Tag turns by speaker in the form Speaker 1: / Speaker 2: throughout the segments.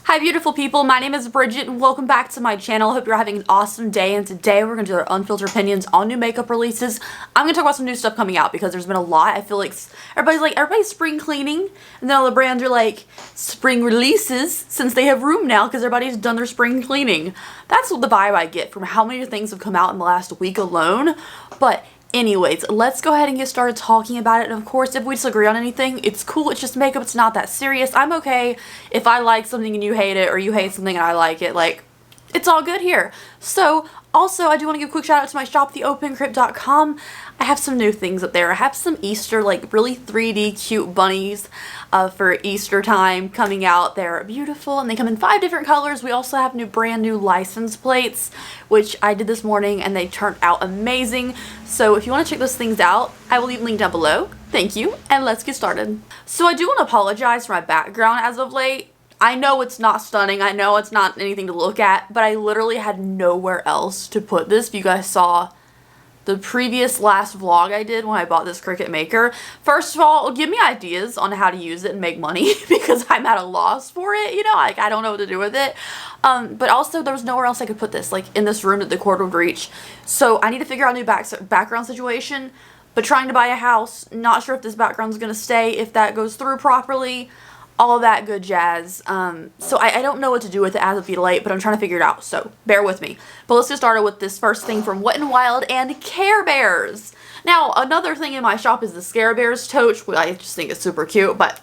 Speaker 1: Hi beautiful people, my name is Bridget and welcome back to my channel. Hope you're having an awesome day, and today we're going to do our unfiltered opinions on new makeup releases. I'm going to talk about some new stuff coming out because there's been a lot. I feel like everybody's spring cleaning, and then all the brands are like spring releases since they have room now because everybody's done their spring cleaning. That's what the vibe I get from how many things have come out in the last week alone. But anyways, let's go ahead and get started talking about it. And of course, if we disagree on anything, it's cool. It's just makeup. It's not that serious. I'm okay if I like something and you hate it, or you hate something and I like it. Like, it's all good here. So, also, I do want to give a quick shout out to my shop, theopencrypt.com. I have some new things up there. I have some Easter, like, really 3D cute bunnies for Easter time coming out. They're beautiful, and they come in 5 different colors. We also have brand new license plates, which I did this morning, and they turned out amazing. So, if you want to check those things out, I will leave a link down below. Thank you, and let's get started. So, I do want to apologize for my background as of late. I know it's not stunning, I know it's not anything to look at, but I literally had nowhere else to put this. If you guys saw the last vlog I did when I bought this Cricut maker, first of all, give me ideas on how to use it and make money because I'm at a loss for it, you know, like I don't know what to do with it. But also there was nowhere else I could put this, like in this room that the cord would reach. So I need to figure out a new background situation, but trying to buy a house, not sure if this background's gonna stay, if that goes through properly. All that good jazz. So I don't know what to do with it as of late, but I'm trying to figure it out, so bear with me. But let's get started with this first thing from Wet n Wild and Care Bears. Now, another thing in my shop is the Scare Bears tote, which I just think is super cute, but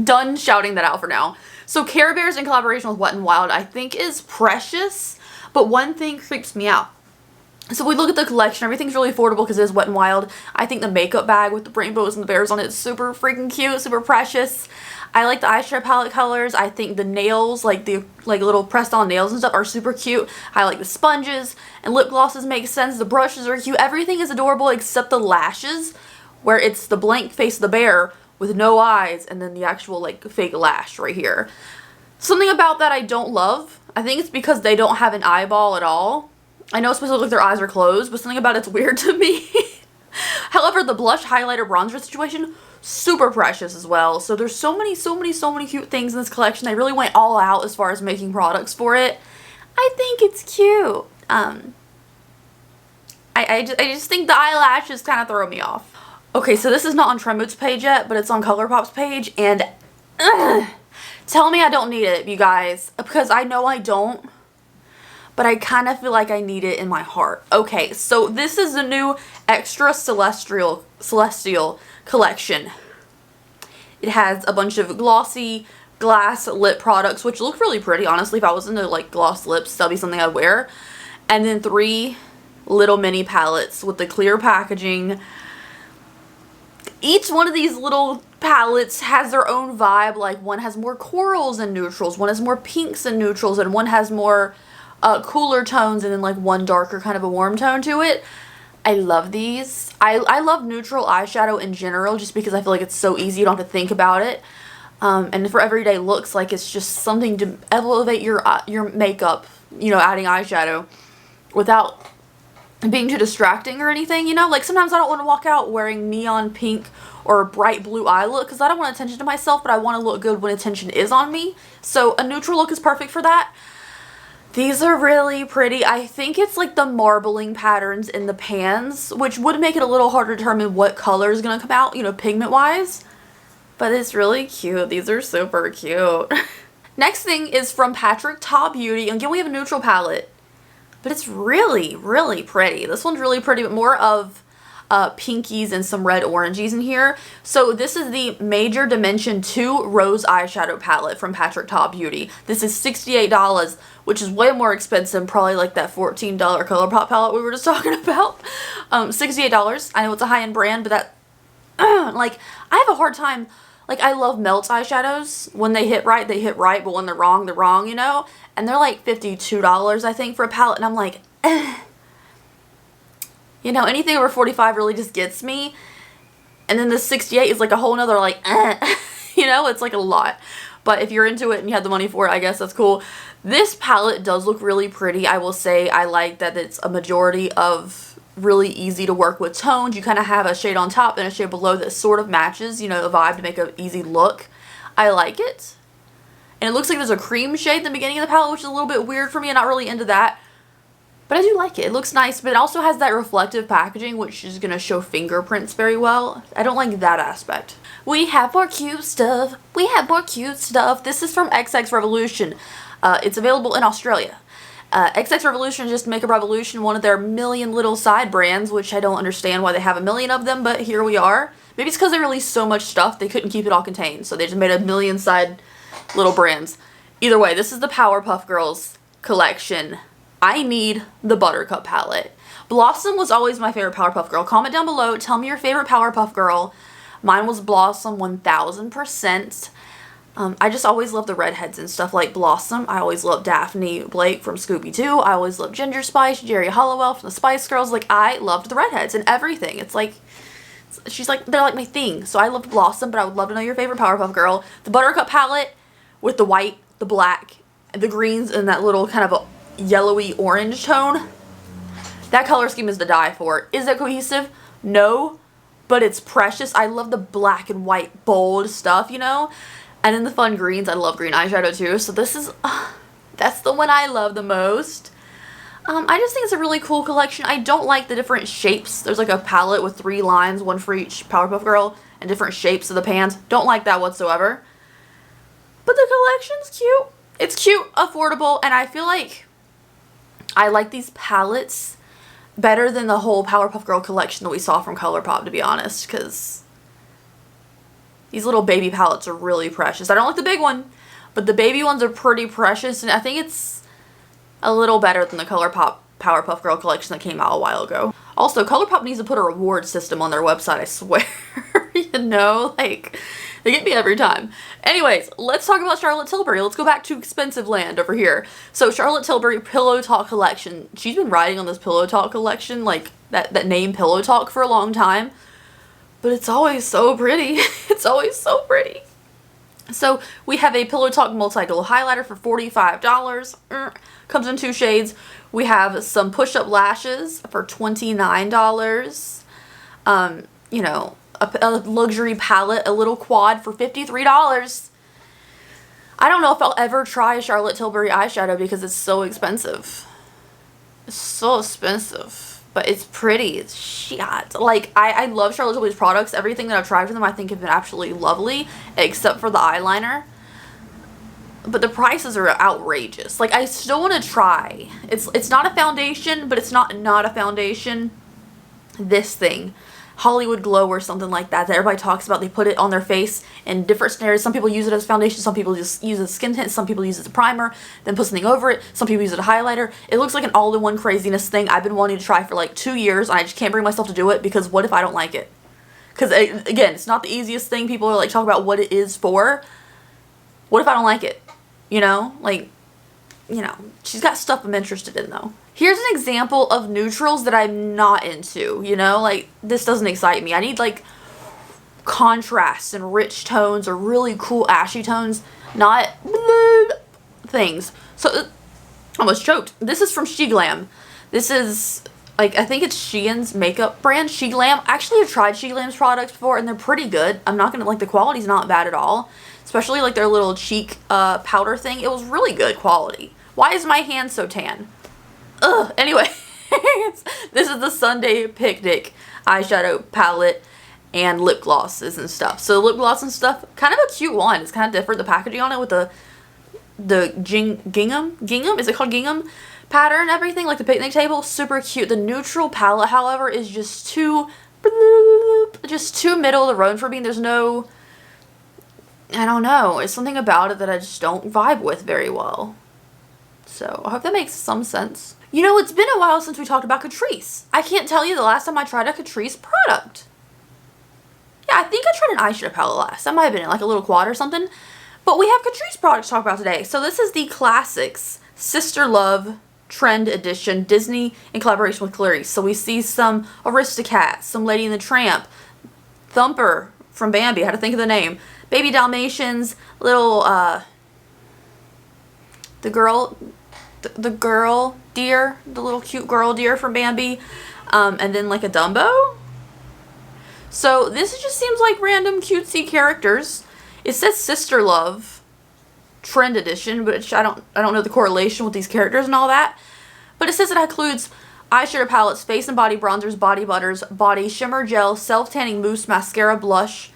Speaker 1: done shouting that out for now. So Care Bears in collaboration with Wet n Wild I think is precious, but one thing creeps me out. So we look at the collection, everything's really affordable because it is Wet n Wild. I think the makeup bag with the rainbows and the bears on it is super freaking cute, super precious. I like the eyeshadow palette colors. I think the nails, like the little pressed on nails and stuff, are super cute. I like the sponges, and lip glosses make sense. The brushes are cute. Everything is adorable except the lashes, where it's the blank face of the bear with no eyes and then the actual like fake lash right here. Something about that I don't love. I think it's because they don't have an eyeball at all. I know it's supposed to look like their eyes are closed, but something about it's weird to me. However, the blush, highlighter, bronzer situation, super precious as well. So there's so many cute things in this collection. They really went all out as far as making products for it. I think it's cute. I just think the eyelashes kind of throw me off. Okay, so this is not on Tremoot's page yet, but it's on Colourpop's page, and tell me I don't need it, you guys, because I know I don't. But I kind of feel like I need it in my heart. Okay, so this is the new Extra Celestial collection. It has a bunch of glossy glass lip products, which look really pretty. Honestly, if I was into like gloss lips, that'd be something I'd wear. And then 3 little mini palettes with the clear packaging. Each one of these little palettes has their own vibe. Like one has more corals and neutrals, one has more pinks and neutrals, and one has more cooler tones, and then like one darker kind of a warm tone to it. I love these. I love neutral eyeshadow in general just because I feel like it's so easy, you don't have to think about it. And for everyday looks, like it's just something to elevate your makeup, you know, adding eyeshadow without being too distracting or anything, you know? Like sometimes I don't want to walk out wearing neon pink or bright blue eye look because I don't want attention to myself, but I want to look good when attention is on me. So a neutral look is perfect for that. These are really pretty. I think it's like the marbling patterns in the pans, which would make it a little harder to determine what color is going to come out, you know, pigment-wise. But it's really cute. These are super cute. Next thing is from Patrick Ta Beauty. And again, we have a neutral palette. But it's really, really pretty. This one's really pretty, but more of pinkies and some red oranges in here. So this is the Major Dimension 2 Rose Eyeshadow Palette from Patrick Ta Beauty. This is $68, which is way more expensive, probably like that $14 Colourpop palette we were just talking about. $68. I know it's a high-end brand, but that, like, I have a hard time, like, I love Melt's eyeshadows. When they hit right, but when they're wrong, you know? And they're like $52, I think, for a palette, and I'm like, you know, anything over 45 really just gets me. And then the 68 is like a whole nother, like, you know, it's like a lot. But if you're into it and you have the money for it, I guess that's cool. This palette does look really pretty. I will say I like that it's a majority of really easy to work with tones. You kind of have a shade on top and a shade below that sort of matches, you know, the vibe to make an easy look. I like it. And it looks like there's a cream shade in the beginning of the palette, which is a little bit weird for me. I'm not really into that. But I do like it. It looks nice, but it also has that reflective packaging, which is going to show fingerprints very well. I don't like that aspect. We have more cute stuff. We have more cute stuff. This is from XX Revolution. It's available in Australia. XX Revolution is just Makeup Revolution, one of their million little side brands, which I don't understand why they have a million of them, but here we are. Maybe it's because they released so much stuff, they couldn't keep it all contained, so they just made a million side little brands. Either way, this is the Powerpuff Girls collection. I need the Buttercup palette. Blossom was always my favorite Powerpuff Girl. Comment down below, tell me your favorite Powerpuff Girl. Mine was Blossom 1000%. I just always love the redheads and stuff like Blossom. I always loved Daphne Blake from Scooby-Doo. I always loved Ginger Spice, Jerry Halliwell from the Spice Girls. Like, I loved the redheads and everything. It's like, they're like my thing. So I loved Blossom, but I would love to know your favorite Powerpuff Girl. The Buttercup palette with the white, the black, the greens, and that little kind of a yellowy orange tone. That color scheme is to die for. Is it cohesive? No, but it's precious. I love the black and white bold stuff, you know? And then the fun greens. I love green eyeshadow too. So this is, that's the one I love the most. I just think it's a really cool collection. I don't like the different shapes. There's like a palette with 3 lines, one for each Powerpuff Girl, and different shapes of the pans. Don't like that whatsoever. But the collection's cute. It's cute, affordable, and I feel like I like these palettes better than the whole Powerpuff Girl collection that we saw from Colourpop, to be honest, because these little baby palettes are really precious. I don't like the big one, but the baby ones are pretty precious, and I think it's a little better than the Colourpop Powerpuff Girl collection that came out a while ago. Also, Colourpop needs to put a reward system on their website, I swear. You know, like, they get me every time. Anyways, let's talk about Charlotte Tilbury. Let's go back to expensive land over here. So, Charlotte Tilbury Pillow Talk collection. She's been writing on this Pillow Talk collection, like, that name Pillow Talk for a long time. But it's always so pretty. It's always so pretty. So we have a Pillow Talk Multi-Dual Highlighter for $45. Comes in 2 shades. We have some push-up lashes for $29. You know, a luxury palette, a little quad for $53. I don't know if I'll ever try a Charlotte Tilbury eyeshadow because it's so expensive. It's so expensive. But it's pretty. It's shit. Like, I love Charlotte Tilbury's products. Everything that I've tried from them I think have been absolutely lovely, except for the eyeliner. But the prices are outrageous. Like, I still want to try. It's not a foundation, but it's not a foundation. This thing. Hollywood Glow or something like that everybody talks about. They put it on their face in different scenarios. Some people use it as foundation, some people just use it as skin tint, some people use it as a primer, then put something over it, some people use it as a highlighter. It looks like an all-in-one craziness thing I've been wanting to try for like 2 years, and I just can't bring myself to do it because what if I don't like it? Because, again, it's not the easiest thing. People are like talking about what it is for. What if I don't like it? You know? Like, you know, she's got stuff I'm interested in though. Here's an example of neutrals that I'm not into, you know? Like, this doesn't excite me. I need, like, contrasts and rich tones or really cool ashy tones, not things. So, almost choked. This is from SheGlam. This is, like, I think it's Shein's makeup brand, SheGlam. Actually, I've tried SheGlam's products before, and they're pretty good. I'm not gonna, like, the quality's not bad at all. Especially, like, their little cheek powder thing. It was really good quality. Why is my hand so tan? Ugh. Anyway, this is the Sunday Picnic eyeshadow palette and lip glosses and stuff. So lip gloss and stuff, kind of a cute one. It's kind of different. The packaging on it with the gingham? Is it called gingham? Pattern and everything, like the picnic table. Super cute. The neutral palette, however, is just too middle of the road for me. There's no, I don't know. It's something about it that I just don't vibe with very well. So I hope that makes some sense. You know, it's been a while since we talked about Catrice. I can't tell you the last time I tried a Catrice product. Yeah, I think I tried an eyeshadow palette last. That might have been like a little quad or something. But we have Catrice products to talk about today. So this is the Classics Sister Love Trend Edition, Disney in collaboration with Clarice. So we see some Aristocats, some Lady and the Tramp, Thumper from Bambi, I had to think of the name, Baby Dalmatians, little, the girl deer, the little cute girl deer from Bambi, and then like a Dumbo. So this just seems like random cutesy characters. It says Sister Love trend edition, but I don't know the correlation with these characters and all that. But it says it includes eyeshadow palettes, face and body bronzers, body butters, body shimmer gel, self-tanning mousse, mascara, blush,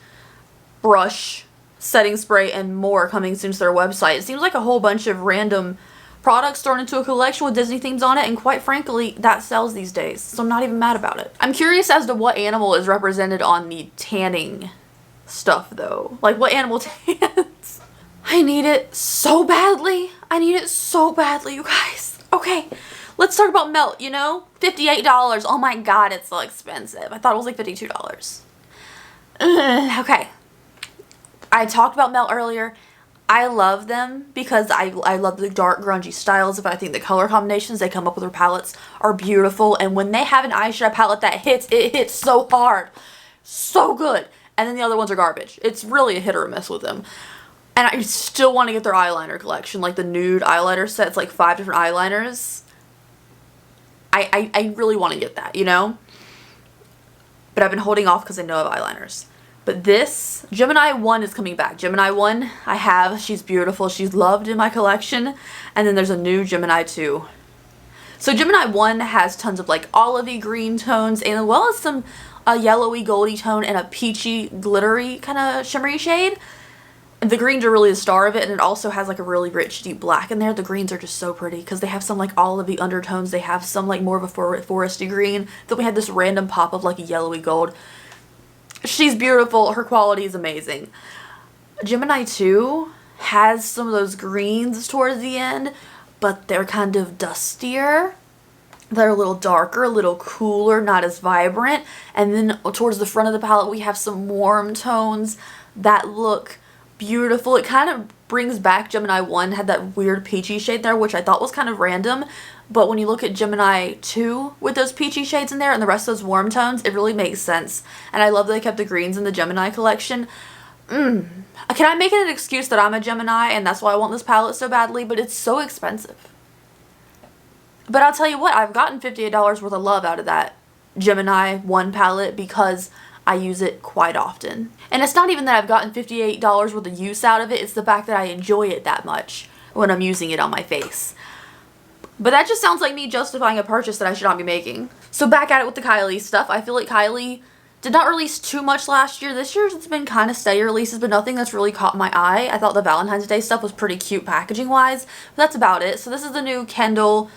Speaker 1: brush, setting spray, and more coming soon to their website. It seems like a whole bunch of random products thrown into a collection with Disney themes on it, and quite frankly, that sells these days, so I'm not even mad about it. I'm curious as to what animal is represented on the tanning stuff, though. Like, what animal tans? I need it so badly. I need it so badly, you guys. Okay, let's talk about Melt, you know? $58. Oh my god, it's so expensive. I thought it was like $52. Okay. I talked about Melt earlier. I love them because I love the dark grungy styles. If I think the color combinations they come up with their palettes are beautiful, and when they have an eyeshadow palette that hits, it hits so hard, so good. And then the other ones are garbage. It's really a hit or a miss with them. And I still want to get their eyeliner collection, like the nude eyeliner set. It's like 5 different eyeliners. I really want to get that, you know? But I've been holding off because I know of eyeliners. But this, Gemini 1 is coming back. Gemini 1, I have. She's beautiful. She's loved in my collection. And then there's a new Gemini 2. So Gemini 1 has tons of like olivey green tones, and as well as some yellowy goldy tone and a peachy glittery kind of shimmery shade. The greens are really the star of it, and it also has like a really rich deep black in there. The greens are just so pretty because they have some like olivey undertones. They have some like more of a foresty green. Then we had this random pop of like a yellowy gold. She's beautiful. Her quality is amazing. Gemini 2 has some of those greens towards the end, but they're kind of dustier. They're a little darker, a little cooler, not as vibrant. And then towards the front of the palette, we have some warm tones that look beautiful. It kind of brings back Gemini 1, had that weird peachy shade there, which I thought was kind of random. But when you look at Gemini 2 with those peachy shades in there and the rest of those warm tones, it really makes sense. And I love that they kept the greens in the Gemini collection. Can I make it an excuse that I'm a Gemini and that's why I want this palette so badly? But it's so expensive. But I'll tell you what, I've gotten $58 worth of love out of that Gemini 1 palette because I use it quite often. And it's not even that I've gotten $58 worth of use out of it, it's the fact that I enjoy it that much when I'm using it on my face. But that just sounds like me justifying a purchase that I should not be making. So back at it with the Kylie stuff. I feel like Kylie did not release too much last year. This year it's been kind of steady releases, but nothing that's really caught my eye. I thought the Valentine's Day stuff was pretty cute packaging wise, but that's about it. So this is the new Kendall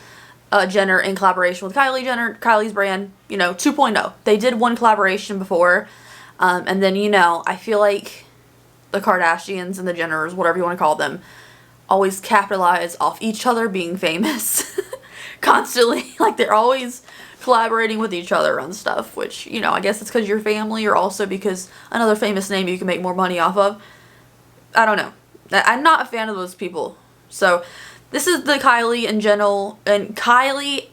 Speaker 1: Jenner in collaboration with Kylie Jenner, Kylie's brand, you know, 2.0. They did one collaboration before, and then, you know, I feel like the Kardashians and the Jenners, whatever you want to call them, always capitalize off each other being famous constantly. Like, they're always collaborating with each other on stuff, which, you know, I guess it's because you're family, or also because another famous name you can make more money off of. I don't know. I'm not a fan of those people. So this is the Kylie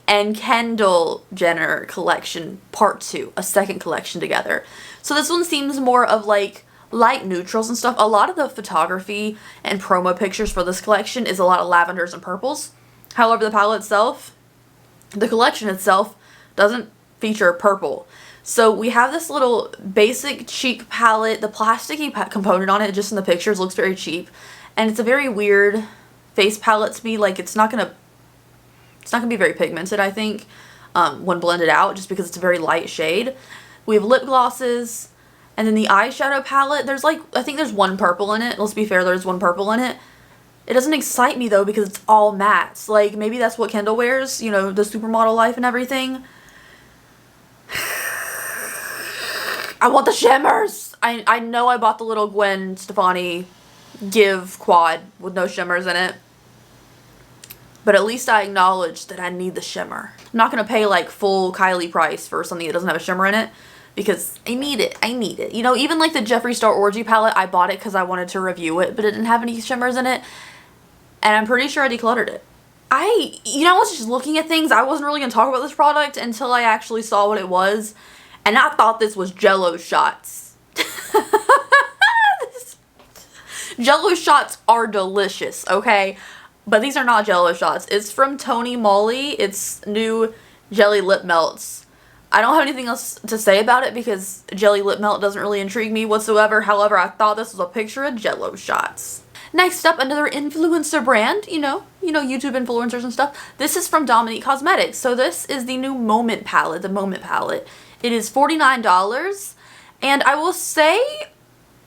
Speaker 1: and Kendall Jenner collection part 2, a second collection together. So this one seems more of like light neutrals and stuff. A lot of the photography and promo pictures for this collection is a lot of lavenders and purples. However, the palette itself, the collection itself, doesn't feature purple. So we have this little basic cheek palette. The plasticky component on it, just in the pictures, looks very cheap. And it's a very weird face palette to me. Like, it's not gonna be very pigmented, I think, when blended out, just because it's a very light shade. We have lip glosses. And then the eyeshadow palette, there's like, I think there's one purple in it. Let's be fair, there's one purple in it. It doesn't excite me though because it's all mattes. Like, maybe that's what Kendall wears, you know, the supermodel life and everything. I want the shimmers! I know I bought the little Gwen Stefani Give quad with no shimmers in it. But at least I acknowledge that I need the shimmer. I'm not going to pay like full Kylie price for something that doesn't have a shimmer in it. Because I need it. I need it. You know, even like the Jeffree Star Orgy palette, I bought it because I wanted to review it, but it didn't have any shimmers in it. And I'm pretty sure I decluttered it. You know, I was just looking at things. I wasn't really going to talk about this product until I actually saw what it was. And I thought this was Jell-O shots. Jell-O shots are delicious, okay? But these are not Jell-O shots. It's from Tony Moly. It's new Jelly Lip Melts. I don't have anything else to say about it because Jelly Lip Melt doesn't really intrigue me whatsoever. However, I thought this was a picture of Jell-O shots. Next up, another influencer brand, you know, YouTube influencers and stuff. This is from Dominique Cosmetics. So this is the new Moment palette, the Moment palette. It is $49, and I will say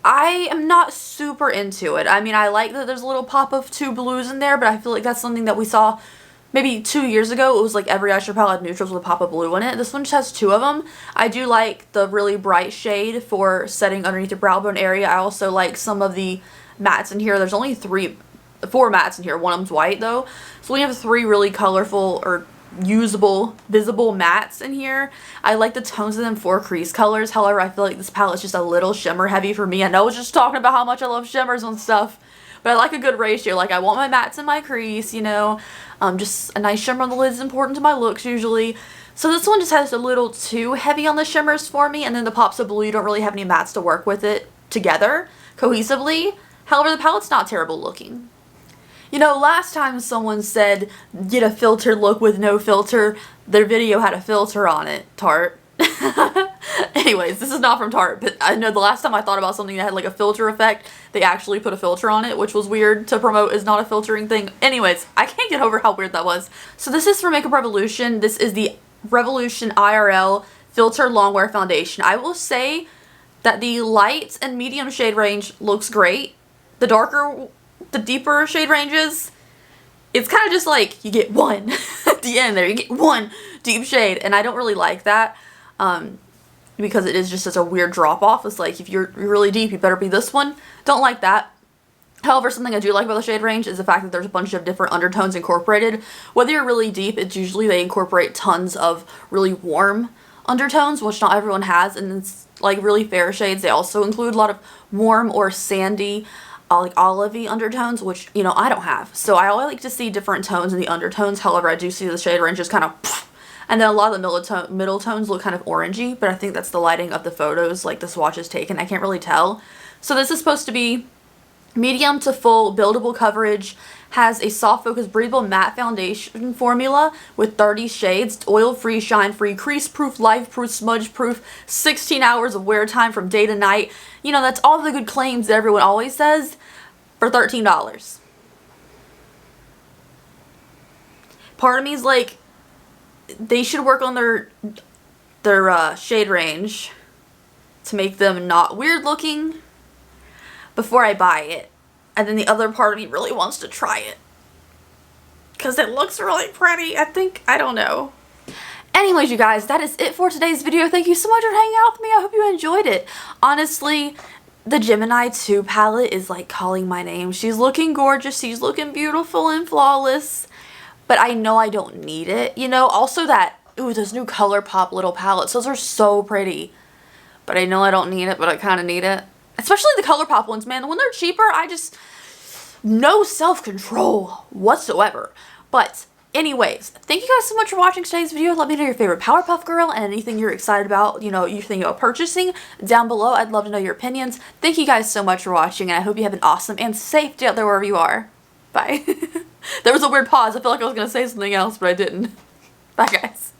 Speaker 1: I am not super into it. I mean, I like that there's a little pop of 2 blues in there, but I feel like that's something that we saw maybe 2 years ago. It was like every eyeshadow palette had neutrals with a pop of blue in it. This one just has 2 of them. I do like the really bright shade for setting underneath your brow bone area. I also like some of the mattes in here. There's only 4 mattes in here. One of them's white though. So we have 3 really colorful or usable, visible mattes in here. I like the tones of them 4 crease colors. However, I feel like this palette's just a little shimmer heavy for me. I know I was just talking about how much I love shimmers and stuff, but I like a good ratio. Like, I want my mattes in my crease, you know. Just a nice shimmer on the lid is important to my looks usually. So this one just has a little too heavy on the shimmers for me, and then the pops of blue, you don't really have any mattes to work with it together cohesively. However, the palette's not terrible looking. You know, last time someone said, get a filtered look with no filter, their video had a filter on it, Tarte. Anyways, this is not from Tarte, but I know the last time I thought about something that had like a filter effect, they actually put a filter on it, which was weird to promote as not a filtering thing. Anyways, I can't get over how weird that was. So this is from Makeup Revolution. This is the Revolution IRL Filter Longwear Foundation. I will say that the light and medium shade range looks great. The deeper shade ranges, it's kind of just like you get one at the end there. You get one deep shade, and I don't really like that because it is just such a weird drop off. It's like, if you're really deep, you better be this one. Don't like that. However, something I do like about the shade range is the fact that there's a bunch of different undertones incorporated. Whether you're really deep, it's usually they incorporate tons of really warm undertones, which not everyone has, and it's like really fair shades. They also include a lot of warm or sandy, like olivey undertones, which, you know, I don't have. So I always like to see different tones in the undertones. However, I do see the shade range is kind of, and then a lot of the middle tones look kind of orangey, but I think that's the lighting of the photos, like the swatch is taken. I can't really tell. So this is supposed to be medium to full buildable coverage, has a soft focus breathable matte foundation formula with 30 shades, oil free, shine free, crease proof, life proof, smudge proof, 16 hours of wear time from day to night. You know, that's all the good claims that everyone always says, for $13. Part of me is like, they should work on their shade range to make them not weird looking before I buy it. And then the other part of me really wants to try it because it looks really pretty. I don't know. Anyways, you guys, that is it for today's video. Thank you so much for hanging out with me. I hope you enjoyed it. Honestly, the Gemini 2 palette is like calling my name. She's looking gorgeous. She's looking beautiful and flawless. But I know I don't need it. You know, also those new Colourpop little palettes. Those are so pretty. But I know I don't need it, but I kind of need it. Especially the Colourpop ones, man. When they're cheaper, no self-control whatsoever. But anyways, thank you guys so much for watching today's video. Let me know your favorite Powerpuff Girl and anything you're excited about, you know, you're thinking about purchasing down below. I'd love to know your opinions. Thank you guys so much for watching, and I hope you have an awesome and safe day out there wherever you are. Bye. There was a weird pause. I felt like I was going to say something else, but I didn't. Bye, guys.